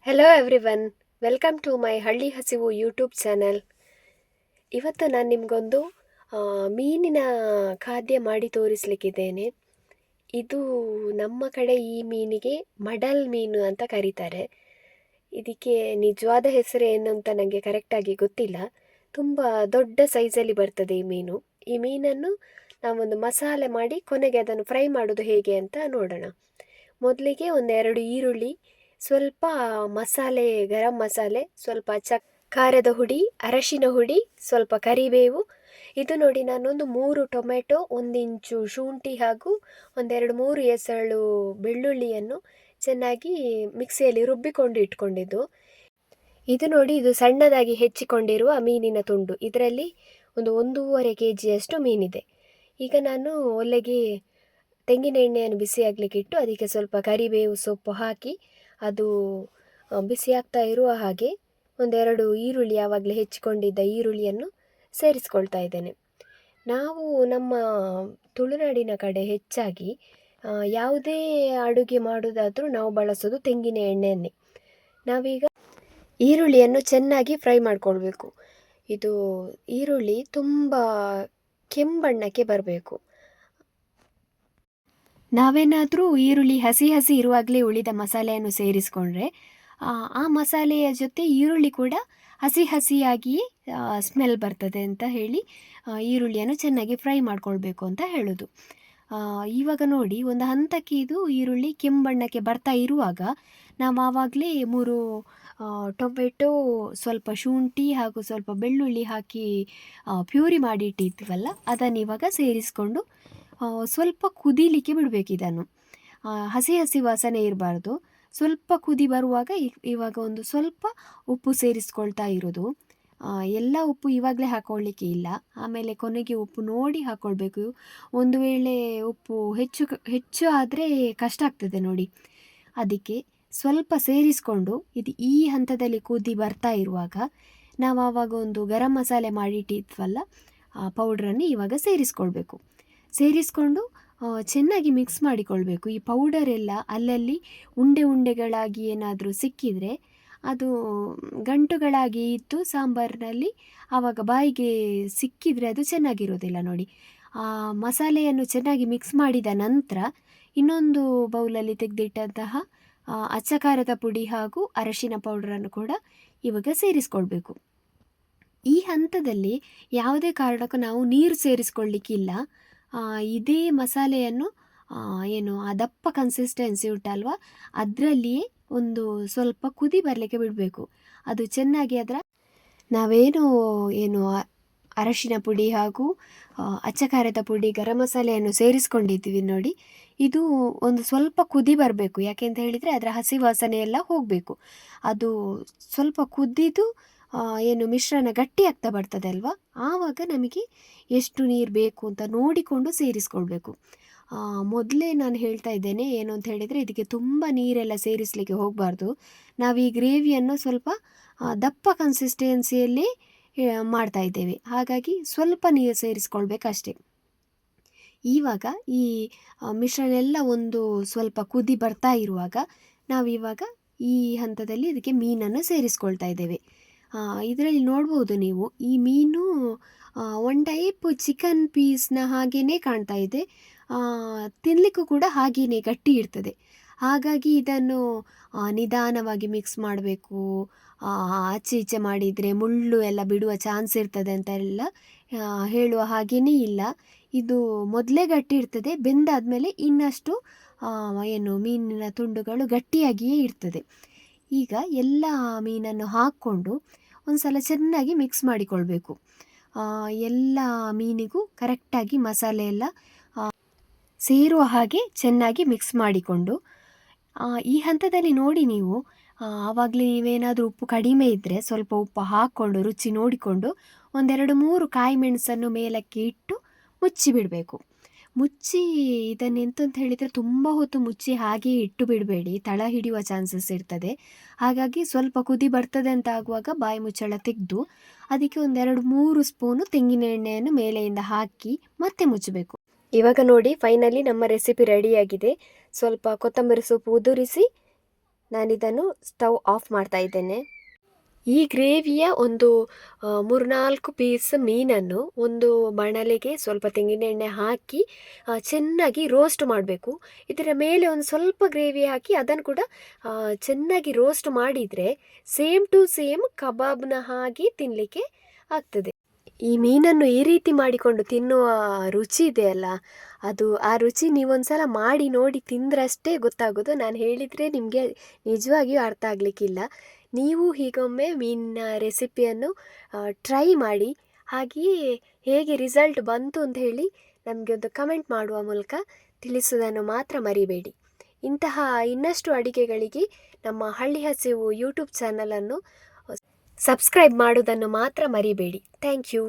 Hello everyone, welcome to my Halli Hasivu YouTube channel. ಇವತ್ತು ನಾನು ನಿಮಗೊಂದು ಮೀನಿನ ಖಾದ್ಯ ಮಾಡಿ ತೋರಿಸಲಿಕ್ಕಿದ್ದೇನೆ. ಇದು ನಮ್ಮ ಕಡೆ ಈ ಮೀನಿಗೆ ಮಡಲ್ ಮೀನು ಅಂತ ಕರೀತಾರೆ. ಇದಕ್ಕೆ ನಿಜವಾದ ಹೆಸರು ಏನು ಅಂತ ನನಗೆ ಕರೆಕ್ಟಾಗಿ ಗೊತ್ತಿಲ್ಲ. ತುಂಬ ದೊಡ್ಡ ಸೈಜಲ್ಲಿ ಬರ್ತದೆ ಈ ಮೀನು. ಈ ಮೀನನ್ನು ನಾವೊಂದು ಮಸಾಲೆ ಮಾಡಿ ಕೊನೆಗೆ ಅದನ್ನು ಫ್ರೈ ಮಾಡೋದು ಹೇಗೆ ಅಂತ ನೋಡೋಣ. ಮೊದಲಿಗೆ ಒಂದೆರಡು ಈರುಳ್ಳಿ, ಸ್ವಲ್ಪ ಮಸಾಲೆ, ಗರಂ ಮಸಾಲೆ, ಸ್ವಲ್ಪ ಖಾರದ ಹುಡಿ, ಅರಶಿನ ಹುಡಿ, ಸ್ವಲ್ಪ ಕರಿಬೇವು. ಇದು ನೋಡಿ, ನಾನೊಂದು 3 ಟೊಮೆಟೊ, 1 ಇಂಚು ಶುಂಠಿ ಹಾಗೂ ಒಂದೆರಡು 3 ಎಸಳು ಬೆಳ್ಳುಳ್ಳಿಯನ್ನು ಚೆನ್ನಾಗಿ ಮಿಕ್ಸಿಯಲ್ಲಿ ರುಬ್ಬಿಕೊಂಡು ಇಟ್ಕೊಂಡಿದ್ದು. ಇದು ನೋಡಿ, ಇದು ಸಣ್ಣದಾಗಿ ಹೆಚ್ಚಿಕೊಂಡಿರುವ ಮೀನಿನ ತುಂಡು. ಇದರಲ್ಲಿ ಒಂದು 1.5 kg ಮೀನಿದೆ. ಈಗ ನಾನು ಒಲೆಗೆ ತೆಂಗಿನ ಎಣ್ಣೆಯನ್ನು ಬಿಸಿಯಾಗಲಿಕ್ಕೆ ಇಟ್ಟು ಅದಕ್ಕೆ ಸ್ವಲ್ಪ ಕರಿಬೇವು ಸೊಪ್ಪು ಹಾಕಿ ಅದು ಬಿಸಿ ಆಗ್ತಾ ಇರುವ ಹಾಗೆ ಒಂದೆರಡು ಈರುಳ್ಳಿ, ಆವಾಗಲೇ ಹೆಚ್ಚಿಕೊಂಡಿದ್ದ ಈರುಳ್ಳಿಯನ್ನು ಸೇರಿಸ್ಕೊಳ್ತಾ ಇದ್ದೇನೆ. ನಾವು ನಮ್ಮ ತುಳುನಾಡಿನ ಕಡೆ ಹೆಚ್ಚಾಗಿ ಯಾವುದೇ ಅಡುಗೆ ಮಾಡೋದಾದರೂ ನಾವು ಬಳಸೋದು ತೆಂಗಿನ ಎಣ್ಣೆಯನ್ನೇ. ನಾವೀಗ ಈರುಳ್ಳಿಯನ್ನು ಚೆನ್ನಾಗಿ ಫ್ರೈ ಮಾಡಿಕೊಳ್ಬೇಕು. ಇದು ಈರುಳ್ಳಿ ತುಂಬ ಕೆಂಬಣ್ಣಕ್ಕೆ ಬರಬೇಕು. ನಾವೇನಾದರೂ ಈರುಳ್ಳಿ ಹಸಿ ಹಸಿ ಇರುವಾಗಲೇ ಉಳಿದ ಮಸಾಲೆಯನ್ನು ಸೇರಿಸ್ಕೊಂಡ್ರೆ ಆ ಮಸಾಲೆಯ ಜೊತೆ ಈರುಳ್ಳಿ ಕೂಡ ಹಸಿ ಹಸಿಯಾಗಿಯೇ ಸ್ಮೆಲ್ ಬರ್ತದೆ ಅಂತ ಹೇಳಿ ಈರುಳ್ಳಿಯನ್ನು ಚೆನ್ನಾಗಿ ಫ್ರೈ ಮಾಡ್ಕೊಳ್ಬೇಕು ಅಂತ ಹೇಳೋದು. ಇವಾಗ ನೋಡಿ, ಒಂದು ಹಂತಕ್ಕೆ ಇದು ಈರುಳ್ಳಿ ಕೆಂಬಣ್ಣಕ್ಕೆ ಬರ್ತಾ ಇರುವಾಗ ನಾವು ಆವಾಗಲೇ 3 ಟೊಮೆಟೊ, ಸ್ವಲ್ಪ ಶುಂಠಿ ಹಾಗೂ ಸ್ವಲ್ಪ ಬೆಳ್ಳುಳ್ಳಿ ಹಾಕಿ ಪ್ಯೂರಿ ಮಾಡಿ ಇಟ್ಟಿರ್ತೀವಲ್ಲ, ಅದನ್ನು ಇವಾಗ ಸೇರಿಸ್ಕೊಂಡು ಸ್ವಲ್ಪ ಕುದೀಲಿಕ್ಕೆ ಬಿಡಬೇಕು. ಇದನ್ನು ಹಸಿ ಹಸಿ ವಾಸನೆ ಇರಬಾರ್ದು. ಸ್ವಲ್ಪ ಕುದಿ ಬರುವಾಗ ಇವಾಗ ಒಂದು ಸ್ವಲ್ಪ ಉಪ್ಪು ಸೇರಿಸ್ಕೊಳ್ತಾ ಇರೋದು. ಎಲ್ಲ ಉಪ್ಪು ಇವಾಗಲೇ ಹಾಕ್ಕೊಳ್ಳಿಕ್ಕೆ ಇಲ್ಲ, ಆಮೇಲೆ ಕೊನೆಗೆ ಉಪ್ಪು ನೋಡಿ ಹಾಕ್ಕೊಳ್ಬೇಕು. ಒಂದು ವೇಳೆ ಉಪ್ಪು ಹೆಚ್ಚು ಆದರೆ ಕಷ್ಟ ಆಗ್ತದೆ ನೋಡಿ. ಅದಕ್ಕೆ ಸ್ವಲ್ಪ ಸೇರಿಸ್ಕೊಂಡು ಇದು ಈ ಹಂತದಲ್ಲಿ ಕುದಿ ಬರ್ತಾ ಇರುವಾಗ ನಾವು ಆವಾಗ ಒಂದು ಗರಂ ಮಸಾಲೆ ಮಾಡಿಟ್ಟಿದ್ವಲ್ಲ, ಆ ಪೌಡ್ರನ್ನು ಇವಾಗ ಸೇರಿಸ್ಕೊಳ್ಬೇಕು. ಸೇರಿಸ್ಕೊಂಡು ಚೆನ್ನಾಗಿ ಮಿಕ್ಸ್ ಮಾಡಿಕೊಳ್ಬೇಕು. ಈ ಪೌಡರೆಲ್ಲ ಅಲ್ಲಲ್ಲಿ ಉಂಡೆ ಉಂಡೆಗಳಾಗಿ ಏನಾದರೂ ಸಿಕ್ಕಿದರೆ ಅದು ಗಂಟುಗಳಾಗಿ ಇದ್ದು ಸಾಂಬಾರಿನಲ್ಲಿ ಆವಾಗ ಬಾಯಿಗೆ ಸಿಕ್ಕಿದರೆ ಅದು ಚೆನ್ನಾಗಿರೋದಿಲ್ಲ ನೋಡಿ. ಆ ಮಸಾಲೆಯನ್ನು ಚೆನ್ನಾಗಿ ಮಿಕ್ಸ್ ಮಾಡಿದ ನಂತರ ಇನ್ನೊಂದು ಬೌಲಲ್ಲಿ ತೆಗೆದಿಟ್ಟಂತಹ ಅಚ್ಚ ಖಾರದ ಪುಡಿ ಹಾಗೂ ಅರಶಿನ ಪೌಡ್ರನ್ನು ಕೂಡ ಇವಾಗ ಸೇರಿಸ್ಕೊಳ್ಬೇಕು. ಈ ಹಂತದಲ್ಲಿ ಯಾವುದೇ ಕಾರಣಕ್ಕೂ ನಾವು ನೀರು ಸೇರಿಸ್ಕೊಳ್ಳಿಕ್ಕಿಲ್ಲ. ಇದೇ ಮಸಾಲೆಯನ್ನು ಏನು ಆ ದಪ್ಪ ಕನ್ಸಿಸ್ಟೆನ್ಸಿ ಉಂಟಲ್ವ, ಅದರಲ್ಲಿಯೇ ಒಂದು ಸ್ವಲ್ಪ ಕುದಿ ಬರಲಿಕ್ಕೆ ಬಿಡಬೇಕು. ಅದು ಚೆನ್ನಾಗಿ ನಾವೇನು ಅರಶಿನ ಪುಡಿ ಹಾಗೂ ಅಚ್ಚ ಖಾರದ ಪುಡಿ, ಗರಂ ಮಸಾಲೆಯನ್ನು ಸೇರಿಸ್ಕೊಂಡಿದ್ದೀವಿ ನೋಡಿ, ಇದು ಒಂದು ಸ್ವಲ್ಪ ಕುದಿ ಬರಬೇಕು. ಯಾಕೆಂತ ಹೇಳಿದರೆ ಅದರ ಹಸಿ ವಾಸನೆ ಎಲ್ಲ ಹೋಗಬೇಕು. ಅದು ಸ್ವಲ್ಪ ಕುದ್ದಿದ್ದು ಮಿಶ್ರಣ ಗಟ್ಟಿ ಆಗ್ತಾ ಬರ್ತದೆ ಅಲ್ವಾ, ಆವಾಗ ನಮಗೆ ಎಷ್ಟು ನೀರು ಬೇಕು ಅಂತ ನೋಡಿಕೊಂಡು ಸೇರಿಸ್ಕೊಳ್ಬೇಕು. ಮೊದಲೇ ನಾನು ಹೇಳ್ತಾ ಇದ್ದೇನೆ, ಏನು ಅಂತ ಹೇಳಿದರೆ ಇದಕ್ಕೆ ತುಂಬ ನೀರೆಲ್ಲ ಸೇರಿಸಲಿಕ್ಕೆ ಹೋಗಬಾರ್ದು. ನಾವು ಈ ಗ್ರೇವಿಯನ್ನು ಸ್ವಲ್ಪ ದಪ್ಪ ಕನ್ಸಿಸ್ಟೆನ್ಸಿಯಲ್ಲಿ ಮಾಡ್ತಾ ಇದ್ದೇವೆ, ಹಾಗಾಗಿ ಸ್ವಲ್ಪ ನೀರು ಸೇರಿಸ್ಕೊಳ್ಬೇಕಷ್ಟೆ. ಇವಾಗ ಈ ಮಿಶ್ರಣ ಎಲ್ಲ ಒಂದು ಸ್ವಲ್ಪ ಕುದಿ ಬರ್ತಾ ಇರುವಾಗ ನಾವಿವಾಗ ಈ ಹಂತದಲ್ಲಿ ಇದಕ್ಕೆ ಮೀನನ್ನು ಸೇರಿಸ್ಕೊಳ್ತಾ ಇದ್ದೇವೆ. ಇದರಲ್ಲಿ ನೋಡ್ಬೋದು ನೀವು, ಈ ಮೀನು ಒನ್ ಟೈಪ್ ಚಿಕನ್ ಪೀಸ್ನ ಹಾಗೇ ಕಾಣ್ತಾ ಇದೆ. ತಿನ್ನಲಿಕ್ಕೂ ಕೂಡ ಹಾಗೆಯೇ ಗಟ್ಟಿ ಇರ್ತದೆ. ಹಾಗಾಗಿ ಇದನ್ನು ನಿಧಾನವಾಗಿ ಮಿಕ್ಸ್ ಮಾಡಬೇಕು. ಆಚೆ ಈಚೆ ಮಾಡಿದರೆ ಮುಳ್ಳು ಎಲ್ಲ ಬಿಡುವ ಚಾನ್ಸ್ ಇರ್ತದೆ ಅಂತೆಲ್ಲ ಹೇಳುವ ಹಾಗೆಯೇ ಇಲ್ಲ. ಇದು ಮೊದಲೇ ಗಟ್ಟಿ ಇರ್ತದೆ, ಬೆಂದಾದಮೇಲೆ ಇನ್ನಷ್ಟು ಮೀನಿನ ತುಂಡುಗಳು ಗಟ್ಟಿಯಾಗಿಯೇ ಇರ್ತದೆ. ಈಗ ಎಲ್ಲ ಮೀನನ್ನು ಹಾಕ್ಕೊಂಡು ಒಂದು ಸಲ ಚೆನ್ನಾಗಿ ಮಿಕ್ಸ್ ಮಾಡಿಕೊಳ್ಬೇಕು. ಎಲ್ಲ ಮೀನಿಗೂ ಕರೆಕ್ಟಾಗಿ ಮಸಾಲೆ ಎಲ್ಲ ಸೇರುವ ಹಾಗೆ ಚೆನ್ನಾಗಿ ಮಿಕ್ಸ್ ಮಾಡಿಕೊಂಡು ಈ ಹಂತದಲ್ಲಿ ನೋಡಿ ನೀವು, ಆವಾಗಲೇ ನೀವೇನಾದರೂ ಉಪ್ಪು ಕಡಿಮೆ ಇದ್ದರೆ ಸ್ವಲ್ಪ ಉಪ್ಪು ಹಾಕ್ಕೊಂಡು ರುಚಿ ನೋಡಿಕೊಂಡು 1-2-3 ಕಾಯಿ ಮೆಣಸನ್ನು ಮೇಲಕ್ಕೆ ಇಟ್ಟು ಮುಚ್ಚಿ ಬಿಡಬೇಕು. ಮುಚ್ಚಿ ಇದನ್ನೆಂತಂತ ಹೇಳಿದರೆ ತುಂಬ ಹೊತ್ತು ಮುಚ್ಚಿ ಹಾಗೆ ಇಟ್ಟು ಬಿಡಬೇಡಿ, ತಳ ಹಿಡಿಯುವ ಚಾನ್ಸಸ್ ಇರ್ತದೆ. ಹಾಗಾಗಿ ಸ್ವಲ್ಪ ಕುದಿ ಬರ್ತದೆ ಅಂತ ಆಗುವಾಗ ಬಾಯಿ ಮುಚ್ಚಳ ತೆಗೆದು ಅದಕ್ಕೆ 1-2-3 ಸ್ಪೂನು ತೆಂಗಿನ ಎಣ್ಣೆಯನ್ನು ಮೇಲೆಯಿಂದ ಹಾಕಿ ಮತ್ತೆ ಮುಚ್ಚಬೇಕು. ಇವಾಗ ನೋಡಿ, ಫೈನಲಿ ನಮ್ಮ ರೆಸಿಪಿ ರೆಡಿಯಾಗಿದೆ. ಸ್ವಲ್ಪ ಕೊತ್ತಂಬರಿ ಸೊಪ್ಪು ಉದುರಿಸಿ ನಾನಿದನ್ನು ಸ್ಟವ್ ಆಫ್ ಮಾಡ್ತಾ ಇದ್ದೇನೆ. ಈ ಗ್ರೇವಿಯ ಒಂದು 3-4 ಪೀಸ್ ಮೀನನ್ನು ಒಂದು ಬಾಣಲೆಗೆ ಸ್ವಲ್ಪ ತೆಂಗಿನೆಣ್ಣೆ ಹಾಕಿ ಚೆನ್ನಾಗಿ ರೋಸ್ಟ್ ಮಾಡಬೇಕು. ಇದರ ಮೇಲೆ ಒಂದು ಸ್ವಲ್ಪ ಗ್ರೇವಿ ಹಾಕಿ ಅದನ್ನು ಕೂಡ ಚೆನ್ನಾಗಿ ರೋಸ್ಟ್ ಮಾಡಿದರೆ ಸೇಮ್ ಟು ಸೇಮ್ ಕಬಾಬ್ನ ಹಾಗೆ ತಿನ್ನಲಿಕ್ಕೆ ಆಗ್ತದೆ. ಈ ಮೀನನ್ನು ಈ ರೀತಿ ಮಾಡಿಕೊಂಡು ತಿನ್ನುವ ರುಚಿ ಇದೆಯಲ್ಲ, ಆ ರುಚಿ ನೀವೊಂದ್ಸಲ ಮಾಡಿ ನೋಡಿ ತಿಂದ್ರಷ್ಟೇ ಗೊತ್ತಾಗೋದು. ನಾನು ಹೇಳಿದರೆ ನಿಮಗೆ ನಿಜವಾಗಿಯೂ ಅರ್ಥ ಆಗಲಿಕ್ಕಿಲ್ಲ. ನೀವು ಹೀಗೊಮ್ಮೆ ಮೀನಿನ ರೆಸಿಪಿಯನ್ನು ಟ್ರೈ ಮಾಡಿ, ಹಾಗೆಯೇ ಹೇಗೆ ರಿಸಲ್ಟ್ ಬಂತು ಅಂತ ಹೇಳಿ ನಮಗೆ ಒಂದು ಕಮೆಂಟ್ ಮಾಡುವ ಮೂಲಕ ತಿಳಿಸುವುದನ್ನು ಮಾತ್ರ ಮರಿಬೇಡಿ. ಇಂತಹ ಇನ್ನಷ್ಟು ಅಡಿಗೆಗಳಿಗೆ ನಮ್ಮ ಹಳ್ಳಿ ಹಸಿವು ಯೂಟ್ಯೂಬ್ ಚಾನಲನ್ನು ಸಬ್ಸ್ಕ್ರೈಬ್ ಮಾಡೋದನ್ನು ಮಾತ್ರ ಮರಿಬೇಡಿ. Thank you.